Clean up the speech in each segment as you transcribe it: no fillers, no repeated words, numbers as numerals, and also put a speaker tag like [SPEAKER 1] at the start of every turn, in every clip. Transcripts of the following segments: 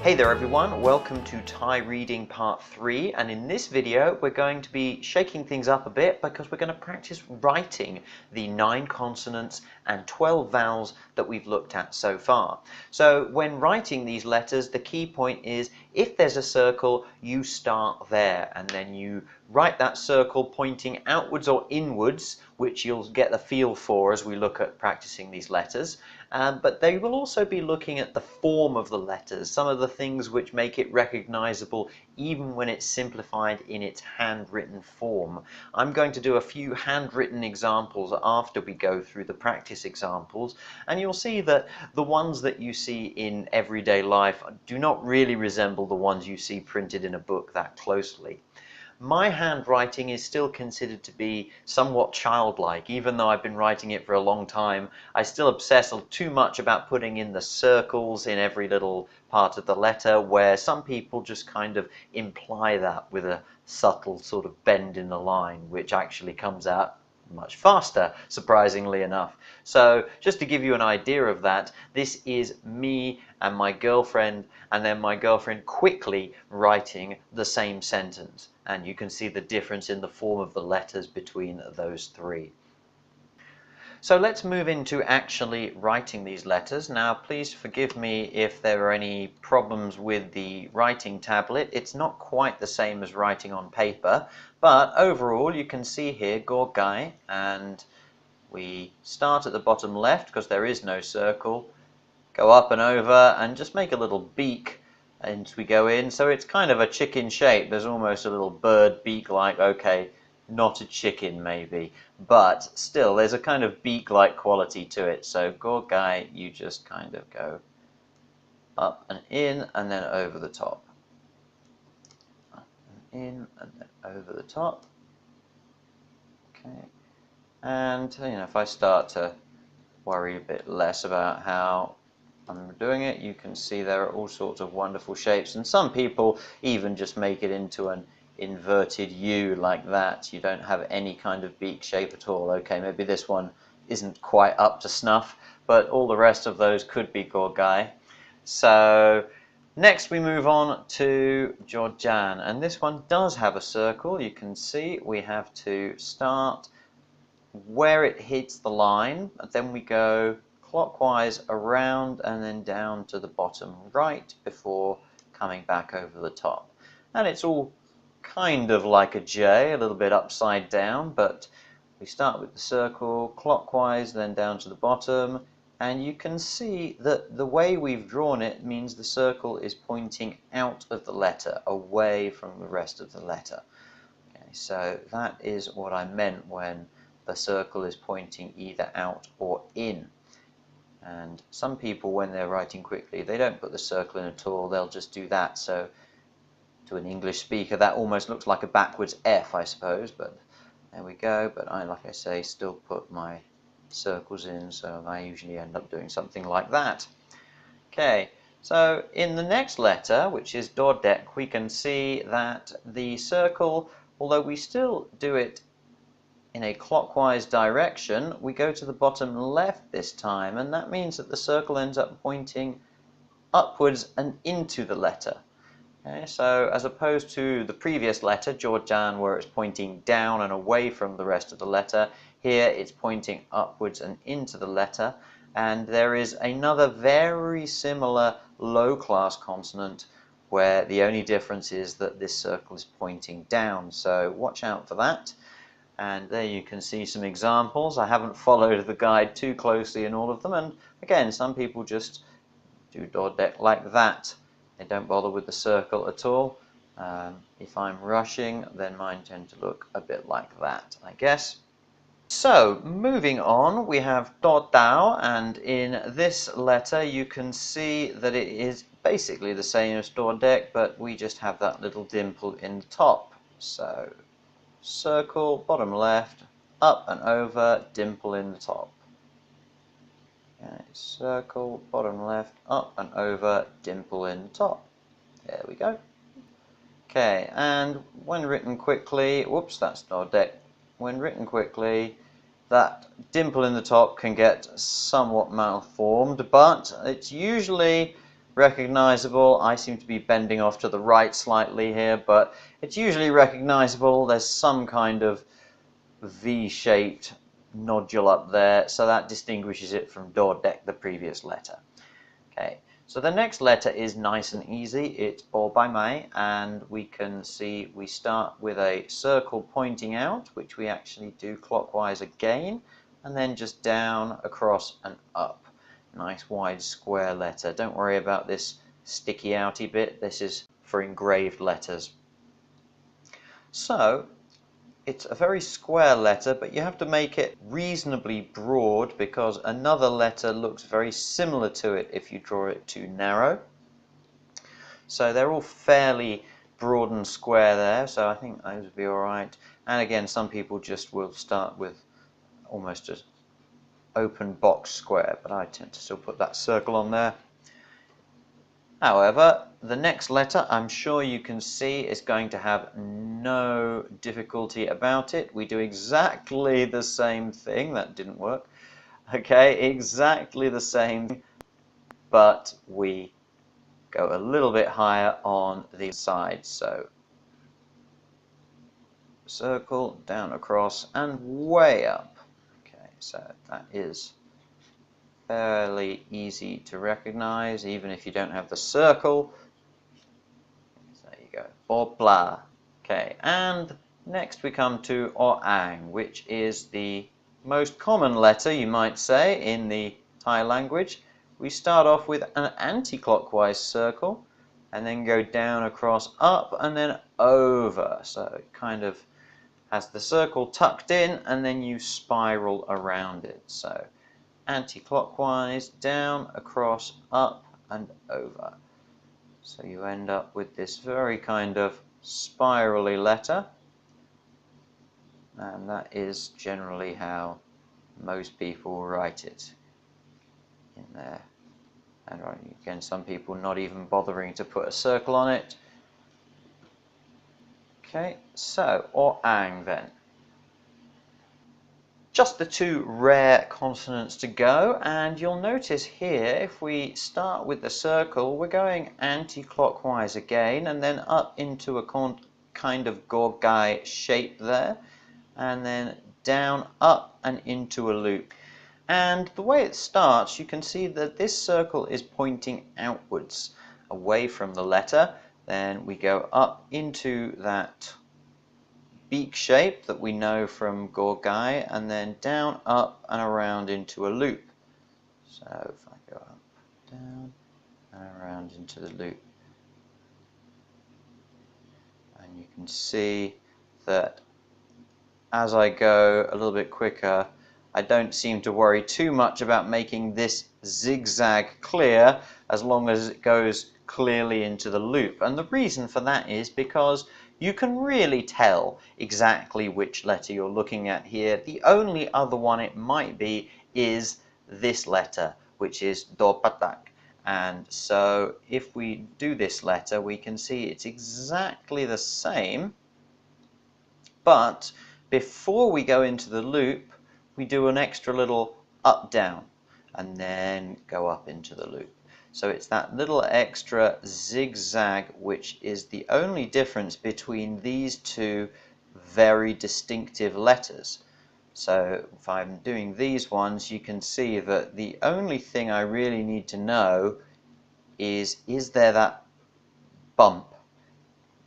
[SPEAKER 1] Hey there everyone, welcome to Thai Reading Part 3, and in this video we're going to be shaking things up a bit because we're going to practice writing the 9 consonants and 12 vowels that we've looked at so far. So when writing these letters, the key point is if there's a circle, you start there and then you write that circle pointing outwards or inwards, which you'll get the feel for as we look at practicing these letters. But they will also be looking at the form of the letters, some of the things which make it recognizable even when it's simplified in its handwritten form. I'm going to do a few handwritten examples after we go through the practice examples, and you'll see that the ones that you see in everyday life do not really resemble the ones you see printed in a book that closely. My handwriting is still considered to be somewhat childlike. Even though I've been writing it for a long time, I still obsess too much about putting in the circles in every little part of the letter, where some people just kind of imply that with a subtle sort of bend in the line, which actually comes out much faster, surprisingly enough. So just to give you an idea of that, this is me and my girlfriend, and then my girlfriend quickly writing the same sentence. And you can see the difference in the form of the letters between those three. So let's move into actually writing these letters. Now, please forgive me if there are any problems with the writing tablet. It's not quite the same as writing on paper, but overall you can see here Gorgai, and we start at the bottom left because there is no circle, go up and over and just make a little beak as we go in. So it's kind of a chicken shape. There's almost a little bird beak-like, okay, not a chicken maybe, but still there's a kind of beak-like quality to it. So Gorgai, you just kind of go up and in and then over the top. Up and in and then over the top. Okay. And if I start to worry a bit less about how I'm doing it, you can see there are all sorts of wonderful shapes, and some people even just make it into an inverted U like that. You don't have any kind of beak shape at all. Okay, maybe this one isn't quite up to snuff, but all the rest of those could be Gorgai. So next we move on to Georgian, and this one does have a circle. You can see we have to start where it hits the line, and then we go clockwise around and then down to the bottom right before coming back over the top. And it's all kind of like a J, a little bit upside down, but we start with the circle clockwise, then down to the bottom, and you can see that the way we've drawn it means the circle is pointing out of the letter, away from the rest of the letter. Okay, so that is what I meant when the circle is pointing either out or in. And some people, when they're writing quickly, they don't put the circle in at all, they'll just do that. So to an English speaker that almost looks like a backwards F, I suppose, but there we go. But I, like I say, still put my circles in, so I usually end up doing something like that. Okay, so in the next letter, which is Dordek, we can see that the circle, although we still do it in a clockwise direction, we go to the bottom left this time, and that means that the circle ends up pointing upwards and into the letter. Okay, so as opposed to the previous letter, Georgian, where it's pointing down and away from the rest of the letter, here it's pointing upwards and into the letter. And there is another very similar low-class consonant where the only difference is that this circle is pointing down. So watch out for that. And there you can see some examples. I haven't followed the guide too closely in all of them, and again, some people just do Dordek like that. They don't bother with the circle at all. If I'm rushing, then mine tend to look a bit like that, I guess. So, moving on, we have Dodao, and in this letter you can see that it is basically the same as Dordek, but we just have that little dimple in the top. So, circle, bottom left, up and over, dimple in the top. Okay, circle, bottom left, up and over, dimple in the top. There we go. Okay, and when written quickly, whoops, that's Dordek. When written quickly, that dimple in the top can get somewhat malformed, but it's usually recognizable. I seem to be bending off to the right slightly here, but it's usually recognizable. There's some kind of V-shaped nodule up there, so that distinguishes it from dordek, the previous letter. Okay, so the next letter is nice and easy. It's bo by mai, and we can see we start with a circle pointing out, which we actually do clockwise again, and then just down, across, and up. Nice wide square letter. Don't worry about this sticky outy bit. This is for engraved letters. So it's a very square letter, but you have to make it reasonably broad because another letter looks very similar to it if you draw it too narrow. So they're all fairly broad and square there, so I think those would be alright. And again, some people just will start with almost an open box square, but I tend to still put that circle on there. However, the next letter, I'm sure you can see, is going to have no difficulty about it. We do exactly the same thing. That didn't work. Okay, exactly the same, but we go a little bit higher on the side. So, circle, down, across, and way up. Okay, so that is fairly easy to recognize, even if you don't have the circle. So there you go, opla. Okay, and next we come to orang, which is the most common letter, you might say, in the Thai language. We start off with an anti-clockwise circle, and then go down, across, up, and then over. So it kind of has the circle tucked in, and then you spiral around it. So anti-clockwise, down, across, up, and over. So you end up with this very kind of spirally letter, and that is generally how most people write it in there. And again, some people not even bothering to put a circle on it. Okay, so orang then. Just the two rare consonants to go, and you'll notice here if we start with the circle, we're going anti-clockwise again and then up into a kind of gorgai shape there, and then down, up, and into a loop. And the way it starts, you can see that this circle is pointing outwards away from the letter. Then we go up into that beak shape that we know from gorgai, and then down, up, and around into a loop. So if I go up, down, and around into the loop, and you can see that as I go a little bit quicker, I don't seem to worry too much about making this zigzag clear as long as it goes clearly into the loop. And the reason for that is because you can really tell exactly which letter you're looking at here. The only other one it might be is this letter, which is do patak. And so if we do this letter, we can see it's exactly the same, but before we go into the loop, we do an extra little up down and then go up into the loop. So it's that little extra zigzag which is the only difference between these two very distinctive letters. So if I'm doing these ones, you can see that the only thing I really need to know is there that bump,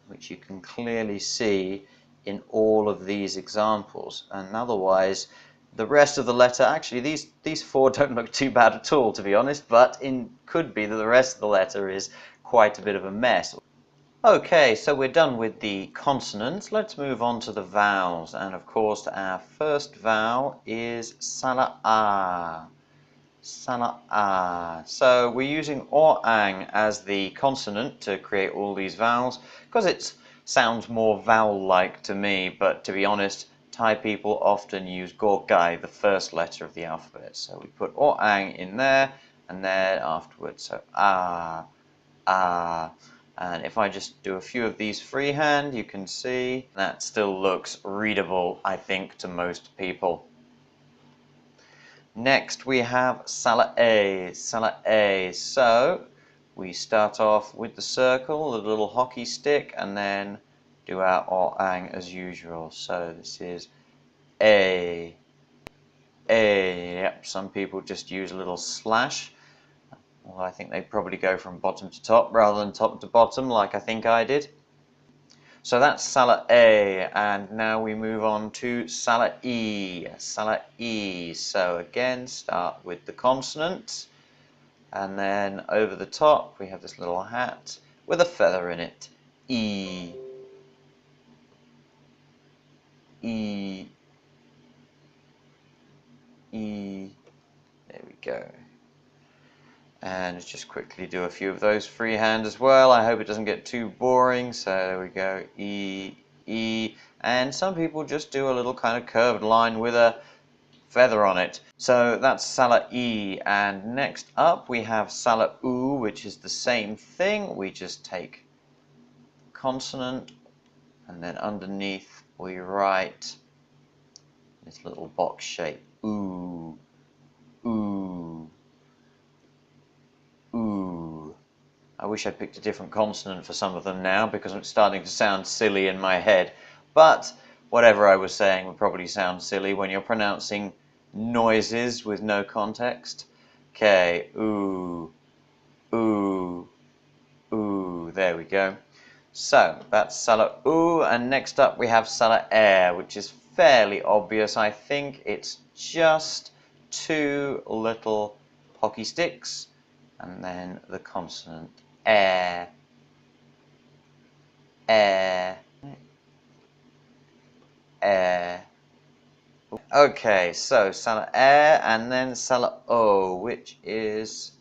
[SPEAKER 1] which you can clearly see in all of these examples. And otherwise, the rest of the letter, actually these four don't look too bad at all, to be honest, but it could be that the rest of the letter is quite a bit of a mess. Okay, so we're done with the consonants. Let's move on to the vowels. And of course, our first vowel is sala-a. Sala-a. So we're using orang as the consonant to create all these vowels because it sounds more vowel-like to me, but to be honest, Thai people often use gorgai, the first letter of the alphabet. So we put orang in there and there afterwards. So ah, ah. And if I just do a few of these freehand, you can see that still looks readable, I think, to most people. Next we have sala-a, sala-a. So we start off with the circle, the little hockey stick, and then do our or-ang as usual. So this is A. Yep, some people just use a little slash. Well, I think they probably go from bottom to top rather than top to bottom like I think I did. So that's Sala A, and now we move on to Sala E. Sala E. So again, start with the consonant, and then over the top we have this little hat with a feather in it. E. E. E. There we go. And let's just quickly do a few of those freehand as well. I hope it doesn't get too boring. So there we go. E, E. And some people just do a little kind of curved line with a feather on it. So that's Sala E. And next up we have Sala U, which is the same thing. We just take consonant and then underneath we write this little box shape. Oo. Ooh. Ooh. I wish I'd picked a different consonant for some of them now because it's starting to sound silly in my head. But whatever I was saying would probably sound silly when you're pronouncing noises with no context. Okay, ooh, ooh, ooh. There we go. So that's Sala ooh, and next up we have Sala air, which is fairly obvious. I think it's just two little hockey sticks and then the consonant air, air, air. Okay, so Sala air and then Sala o, which is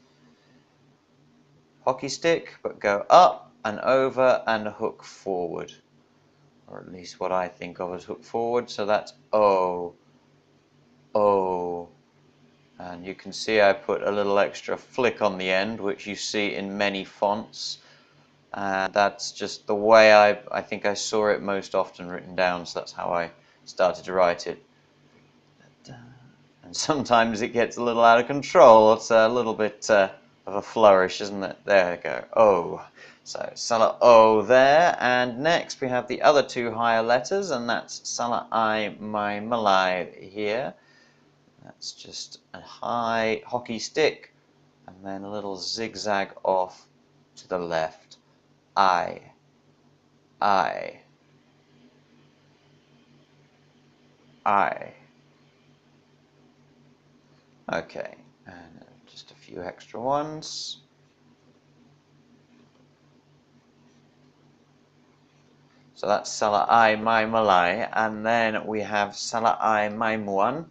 [SPEAKER 1] hockey stick, but go up and over and hook forward, or at least what I think of as hook forward. So that's o, o. And you can see I put a little extra flick on the end, which you see in many fonts. And that's just the way I think I saw it most often written down, so that's how I started to write it. And sometimes it gets a little out of control. It's a little bit of a flourish, isn't it? There we go. O. So Sala O there. And next we have the other two higher letters, and that's Sala I, my, Malai here. That's just a high hockey stick and then a little zigzag off to the left. I. I. Okay, and just a few extra ones. So that's Sala I, my, Malai, and then we have Sala I, my, Muan,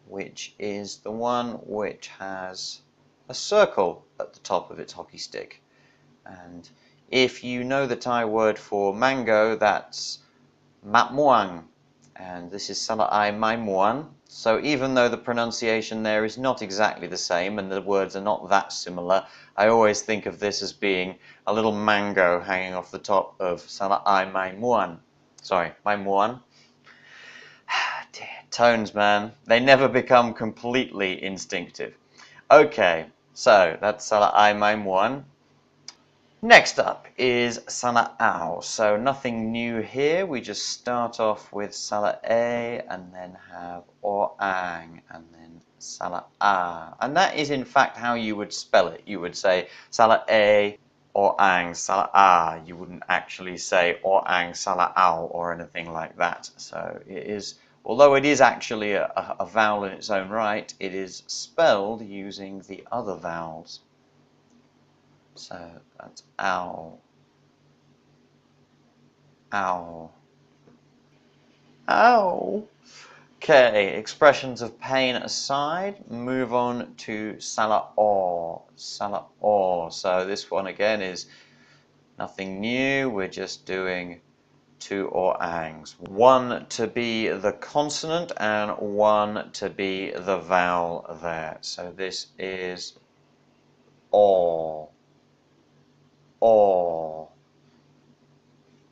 [SPEAKER 1] which is the one which has a circle at the top of its hockey stick. And if you know the Thai word for mango, that's Mat Muang, and this is Sala I, my, Muan. So even though the pronunciation there is not exactly the same and the words are not that similar, I always think of this as being a little mango hanging off the top of Sala I, my, Muan. Sorry, my, Muan. Dear, tones, man. They never become completely instinctive. Okay, so that's Sala I, my, Muan. Next up is Sala Ao. So nothing new here. We just start off with Sala A and then have or ang and then Sala A. And that is in fact how you would spell it. You would say Sala A or ang Sala A. You wouldn't actually say or ang Sala Ao or anything like that. So it is, although it is actually a vowel in its own right, it is spelled using the other vowels. So that's ow, ow, ow. Okay, expressions of pain aside, move on to Sala or, Sala or. So this one again is nothing new, we're just doing two or angs. One to be the consonant and one to be the vowel there. So this is or. Or.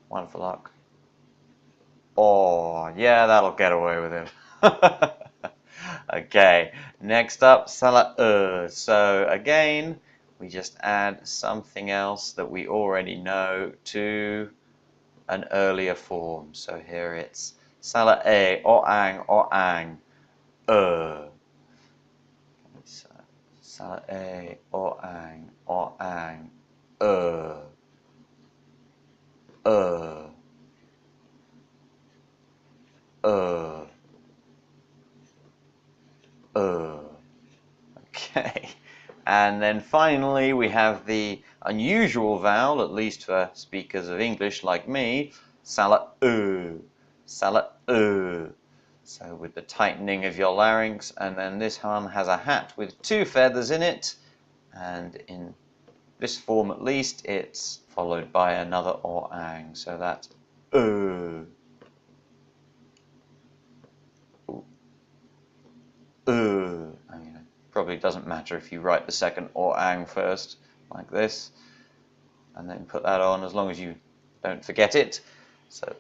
[SPEAKER 1] One for luck. Or. Yeah, that'll get away with it. Okay, next up, Sala. So again, we just add something else that we already know to an earlier form. So here it's sala a, o ang, so, sala a, o ang, Okay, and then finally we have the unusual vowel, at least for speakers of English like me, sala sala So with the tightening of your larynx, and then this one has a hat with 2 feathers in it, and in this form at least, it's followed by another or-ang, so that's I mean, it probably doesn't matter if you write the second or-ang first, like this, and then put that on, as long as you don't forget it. So,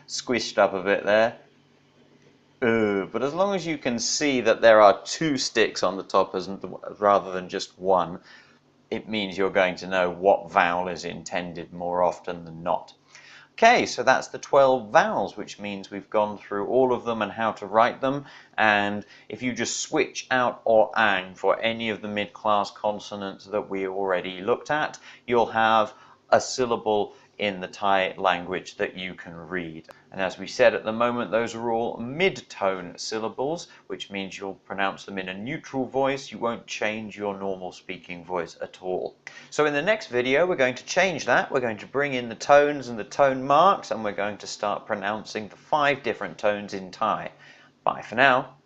[SPEAKER 1] squished up a bit there. But as long as you can see that there are 2 sticks on the top rather than just one, it means you're going to know what vowel is intended more often than not. Okay, so that's the 12 vowels, which means we've gone through all of them and how to write them. And if you just switch out or-ang for any of the mid-class consonants that we already looked at, you'll have a syllable in the Thai language that you can read. And as we said at the moment, those are all mid-tone syllables, which means you'll pronounce them in a neutral voice. You won't change your normal speaking voice at all. So in the next video, we're going to change that. We're going to bring in the tones and the tone marks, and we're going to start pronouncing the 5 different tones in Thai. Bye for now.